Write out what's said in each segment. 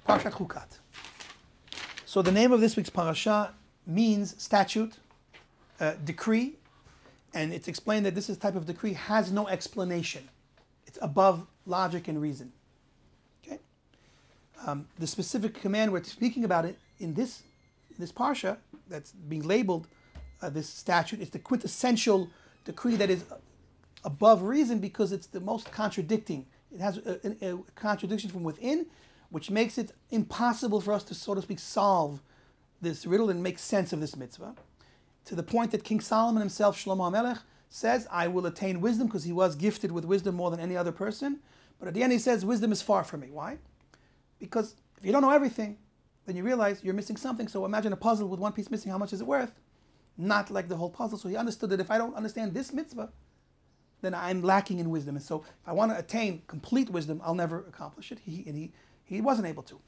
Parshat Chukat. So the name of this week's parasha means statute, decree, and it's explained that this type of decree has no explanation. It's above logic and reason. Okay. The specific command we're speaking about it in this parsha that's being labeled this statute is the quintessential decree that is above reason because it's the most contradicting. It has a contradiction from within, which makes it impossible for us to, so to speak, solve this riddle and make sense of this mitzvah. To the point that King Solomon himself, Shlomo HaMelech, says, I will attain wisdom because he was gifted with wisdom more than any other person. But at the end he says, wisdom is far from me. Why? Because if you don't know everything, then you realize you're missing something. So imagine a puzzle with one piece missing. How much is it worth? Not like the whole puzzle. So he understood that if I don't understand this mitzvah, then I'm lacking in wisdom. And so if I want to attain complete wisdom, I'll never accomplish it. He wasn't able to.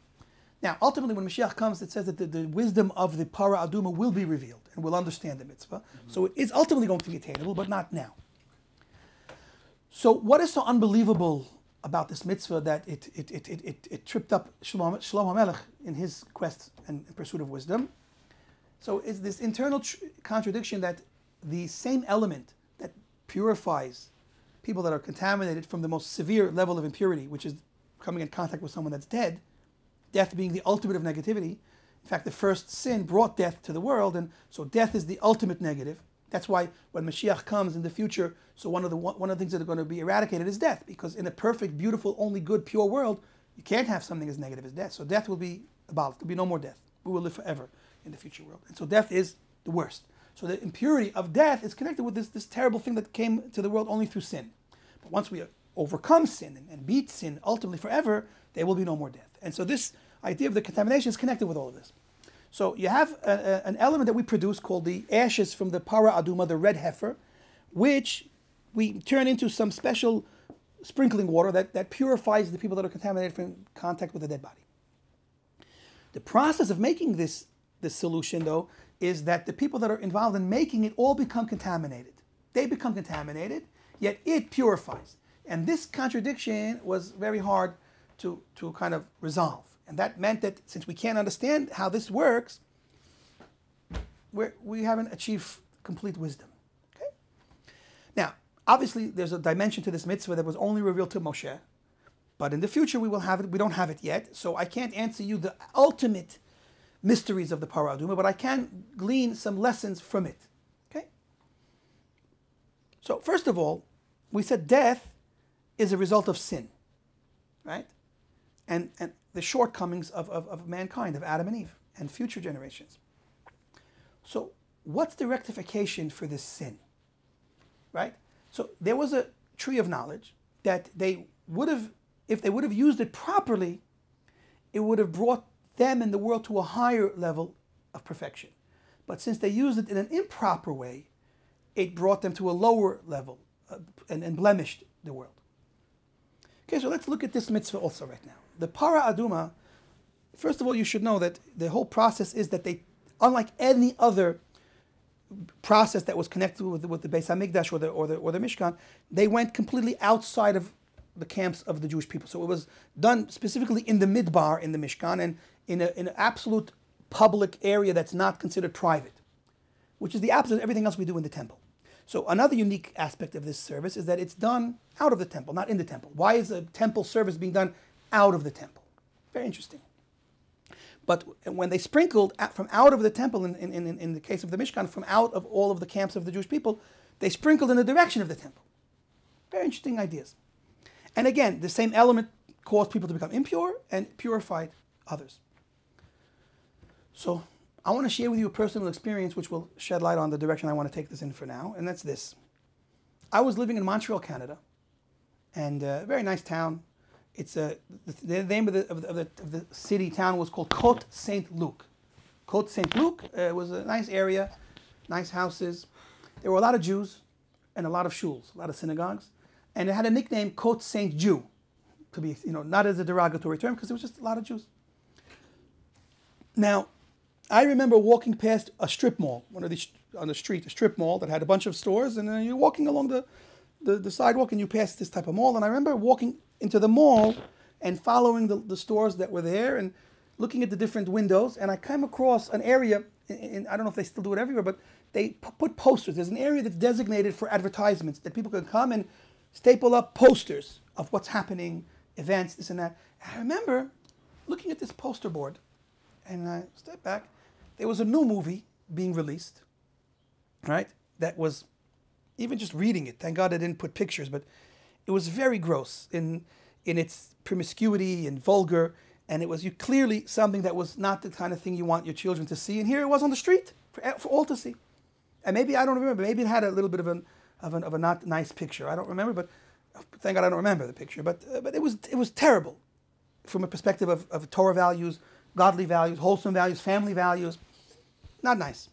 Now, ultimately, when Mashiach comes, it says that the wisdom of the Parah Aduma will be revealed and will understand the mitzvah. Mm-hmm. So it is ultimately going to be attainable, but not now. So what is so unbelievable about this mitzvah that it tripped up Shlomo HaMelech in his quest and pursuit of wisdom? So it's this internal contradiction that the same element that purifies people that are contaminated from the most severe level of impurity, which is coming in contact with someone that's dead, death being the ultimate of negativity. In fact, the first sin brought death to the world, and so death is the ultimate negative. That's why when Mashiach comes in the future, so one of the things that are going to be eradicated is death, because in a perfect, beautiful, only good, pure world, you can't have something as negative as death. So death will be abolished. There will be no more death. We will live forever in the future world. And so death is the worst. So the impurity of death is connected with this terrible thing that came to the world only through sin. But once we overcome sin and beat sin ultimately forever, there will be no more death. And so this idea of the contamination is connected with all of this. So you have an element that we produce called the ashes from the Parah Aduma, the red heifer, which we turn into some special sprinkling water that purifies the people that are contaminated from contact with the dead body. The process of making this solution, though, is that the people that are involved in making it all become contaminated. They become contaminated, yet it purifies. And this contradiction was very hard to kind of resolve. And that meant that since we can't understand how this works, we haven't achieved complete wisdom. Okay? Now, obviously, there's a dimension to this mitzvah that was only revealed to Moshe. But in the future, we will have it. We don't have it yet. So I can't answer you the ultimate mysteries of the Parah Aduma, but I can glean some lessons from it. Okay? So first of all, we said death is a result of sin. Right? And the shortcomings of mankind, of Adam and Eve, and future generations. So what's the rectification for this sin? Right? So there was a tree of knowledge that they would have, if they would have used it properly, it would have brought them and the world to a higher level of perfection. But since they used it in an improper way, it brought them to a lower level and blemished the world. Okay, so let's look at this mitzvah also right now. The Parah Aduma, first of all, you should know that the whole process is that they, unlike any other process that was connected with the Beis HaMikdash or the Mishkan, they went completely outside of the camps of the Jewish people. So it was done specifically in the Midbar, in the Mishkan, and in an absolute public area that's not considered private, which is the opposite of everything else we do in the temple. So another unique aspect of this service is that it's done out of the temple, not in the temple. Why is a temple service being done out of the temple? Very interesting. But when they sprinkled from out of the temple, in the case of the Mishkan, from out of all of the camps of the Jewish people, they sprinkled in the direction of the temple. Very interesting ideas. And again, the same element caused people to become impure and purified others. So I want to share with you a personal experience which will shed light on the direction I want to take this in for now, and that's this. I was living in Montreal, Canada, and a very nice town. It's the name of the city town was called Côte Saint-Luc. Côte Saint-Luc was a nice area, nice houses. There were a lot of Jews and a lot of shuls, a lot of synagogues, and it had a nickname Côte Saint-Jew, to be not as a derogatory term because there was just a lot of Jews. Now, I remember walking past a strip mall, one of these on the street, a strip mall that had a bunch of stores, and you're walking along the sidewalk and you pass this type of mall. And I remember walking into the mall and following the stores that were there and looking at the different windows. And I came across an area, I don't know if they still do it everywhere, but they put posters. There's an area that's designated for advertisements that people can come and staple up posters of what's happening, events, this and that. And I remember looking at this poster board, and I stepped back. There was a new movie being released, right? That was, even just reading it, thank God I didn't put pictures, but it was very gross in its promiscuity and vulgar, and it was clearly something that was not the kind of thing you want your children to see. And here it was on the street for all to see. And maybe, I don't remember, maybe it had a little bit of a not nice picture. I don't remember, but thank God I don't remember the picture. But it was terrible from a perspective of Torah values, godly values, wholesome values, family values. Not nice.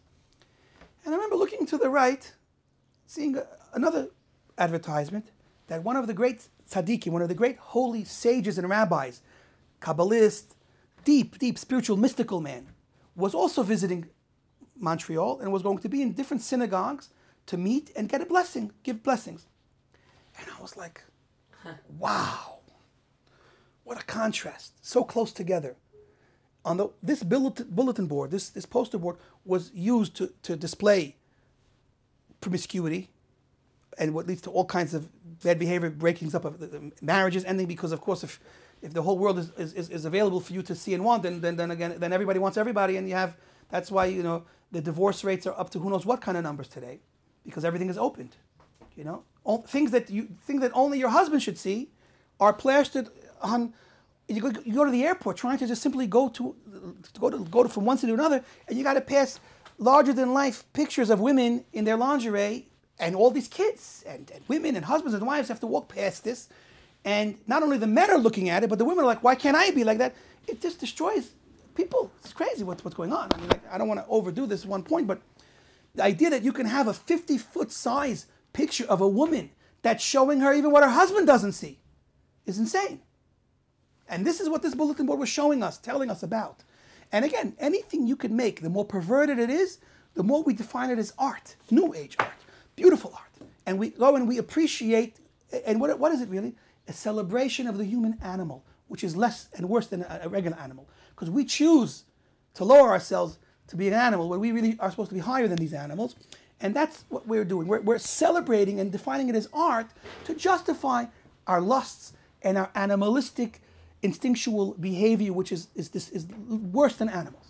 And I remember looking to the right, seeing another advertisement that one of the great tzaddikim, one of the great holy sages and rabbis, Kabbalist, deep spiritual, mystical man, was also visiting Montreal and was going to be in different synagogues to meet and get a blessing, give blessings. And I was like, wow, what a contrast, so close together. On this bulletin board, this poster board was used to display promiscuity and what leads to all kinds of bad behavior, breakings up of the marriages ending, because of course if the whole world is available for you to see and want, then everybody wants everybody, and that's why the divorce rates are up to who knows what kind of numbers today, because everything is opened. Things that only your husband should see are plastered on. You go to the airport trying to just simply go from one city to another, and you got to pass larger than life pictures of women in their lingerie, and all these kids and women and husbands and wives have to walk past this, and not only the men are looking at it, but the women are like, why can't I be like that? It just destroys people. It's crazy what's going on. I mean, I don't want to overdo this at one point, but the idea that you can have a 50-foot size picture of a woman that's showing her even what her husband doesn't see is insane. And this is what this bulletin board was showing us, telling us about. And again, anything you can make, the more perverted it is, the more we define it as art, New Age art, beautiful art. And we go and we appreciate, and what is it really? A celebration of the human animal, which is less and worse than a regular animal. Because we choose to lower ourselves to be an animal when we really are supposed to be higher than these animals. And that's what we're doing. We're celebrating and defining it as art to justify our lusts and our animalistic instinctual behavior, which is worse than animals.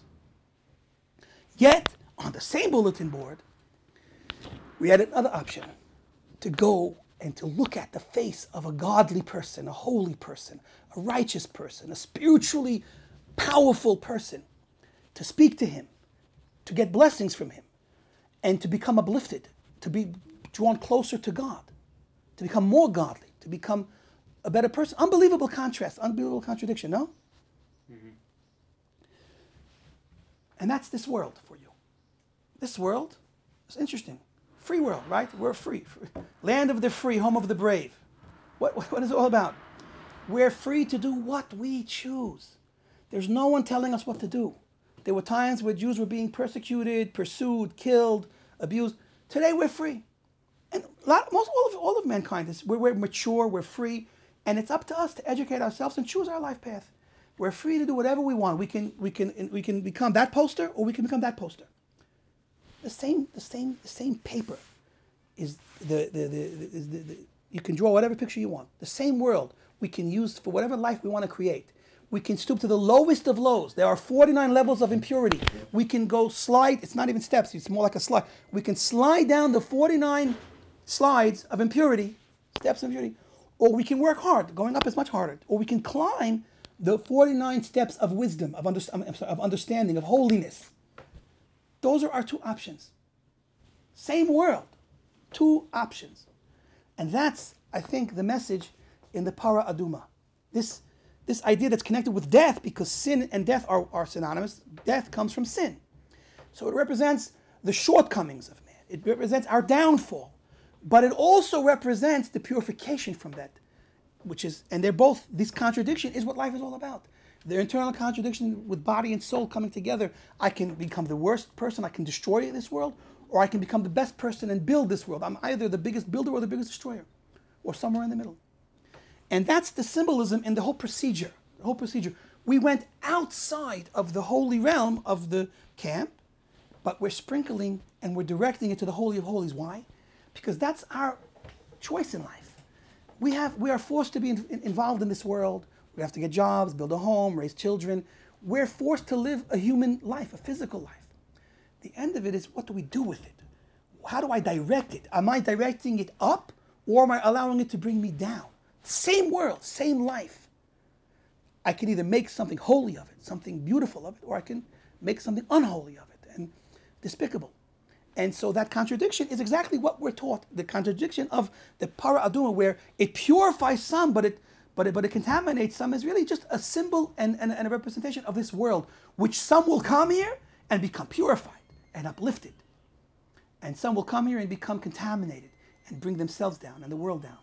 Yet, on the same bulletin board, we had another option, to go and to look at the face of a godly person, a holy person, a righteous person, a spiritually powerful person, to speak to him, to get blessings from him, and to become uplifted, to be drawn closer to God, to become more godly, to become a better person. Unbelievable contrast, unbelievable contradiction, no? Mm-hmm. And that's this world for you. This world is interesting. Free world, right? We're free. Land of the free, home of the brave. What is it all about? We're free to do what we choose. There's no one telling us what to do. There were times where Jews were being persecuted, pursued, killed, abused. Today we're free. And all of mankind, we're mature, we're free. And it's up to us to educate ourselves and choose our life path. We're free to do whatever we want. We can become that poster, or we can become that poster. The same paper is you can draw whatever picture you want. The same world we can use for whatever life we want to create. We can stoop to the lowest of lows. There are 49 levels of impurity. We can go slide. It's not even steps. It's more like a slide. We can slide down the 49 slides of impurity, steps of impurity. Or we can work hard. Going up is much harder. Or we can climb the 49 steps of wisdom, of understanding, of holiness. Those are our two options. Same world, two options. And that's, I think, the message in the Parah Aduma. This idea that's connected with death, because sin and death are synonymous. Death comes from sin. So it represents the shortcomings of man. It represents our downfall. But it also represents the purification from that, and they're both, this contradiction is what life is all about. The internal contradiction with body and soul coming together. I can become the worst person, I can destroy this world, or I can become the best person and build this world. I'm either the biggest builder or the biggest destroyer, or somewhere in the middle. And that's the symbolism in the whole procedure. The whole procedure. We went outside of the holy realm of the camp, but we're sprinkling and we're directing it to the Holy of Holies. Why? Because that's our choice in life. We are forced to be involved in this world. We have to get jobs, build a home, raise children. We're forced to live a human life, a physical life. The end of it is, what do we do with it? How do I direct it? Am I directing it up, or am I allowing it to bring me down? Same world, same life. I can either make something holy of it, something beautiful of it, or I can make something unholy of it and despicable. And so that contradiction is exactly what we're taught. The contradiction of the Parah Aduma, where it purifies some, but it contaminates some, is really just a symbol and a representation of this world, which some will come here and become purified and uplifted. And some will come here and become contaminated and bring themselves down and the world down.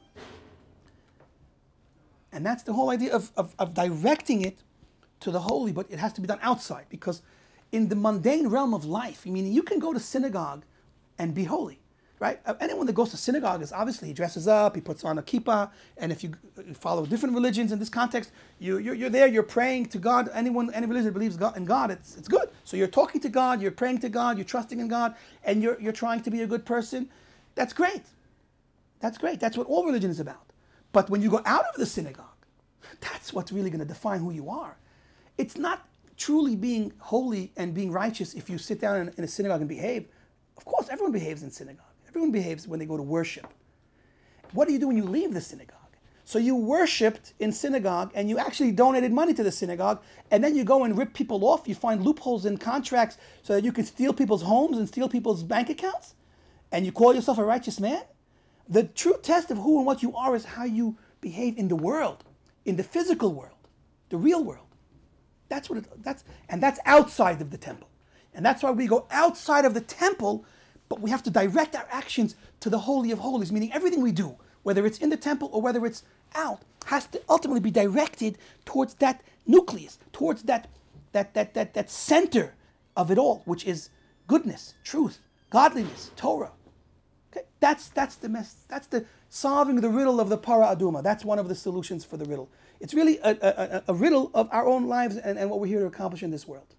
And that's the whole idea of directing it to the holy, but it has to be done outside, because in the mundane realm of life, I mean, you can go to synagogue and be holy, right? Anyone that goes to synagogue is obviously, he dresses up, he puts on a kippah, and if you follow different religions in this context, you're there, you're praying to God. Any religion that believes in God, it's good. So you're talking to God, you're praying to God, you're trusting in God, and you're trying to be a good person. That's great. That's great. That's what all religion is about. But when you go out of the synagogue, that's what's really going to define who you are. It's not truly being holy and being righteous if you sit down in a synagogue and behave. Of course, everyone behaves in synagogue. Everyone behaves when they go to worship. What do you do when you leave the synagogue? So you worshipped in synagogue and you actually donated money to the synagogue, and then you go and rip people off. You find loopholes in contracts so that you can steal people's homes and steal people's bank accounts, and you call yourself a righteous man? The true test of who and what you are is how you behave in the world, in the physical world, the real world. That's outside of the temple. And that's why we go outside of the temple, but we have to direct our actions to the Holy of Holies, meaning everything we do, whether it's in the temple or whether it's out, has to ultimately be directed towards that nucleus, towards that center of it all, which is goodness, truth, godliness, Torah. Okay? That's the solving the riddle of the Parah Aduma. That's one of the solutions for the riddle. It's really a riddle of our own lives and what we're here to accomplish in this world.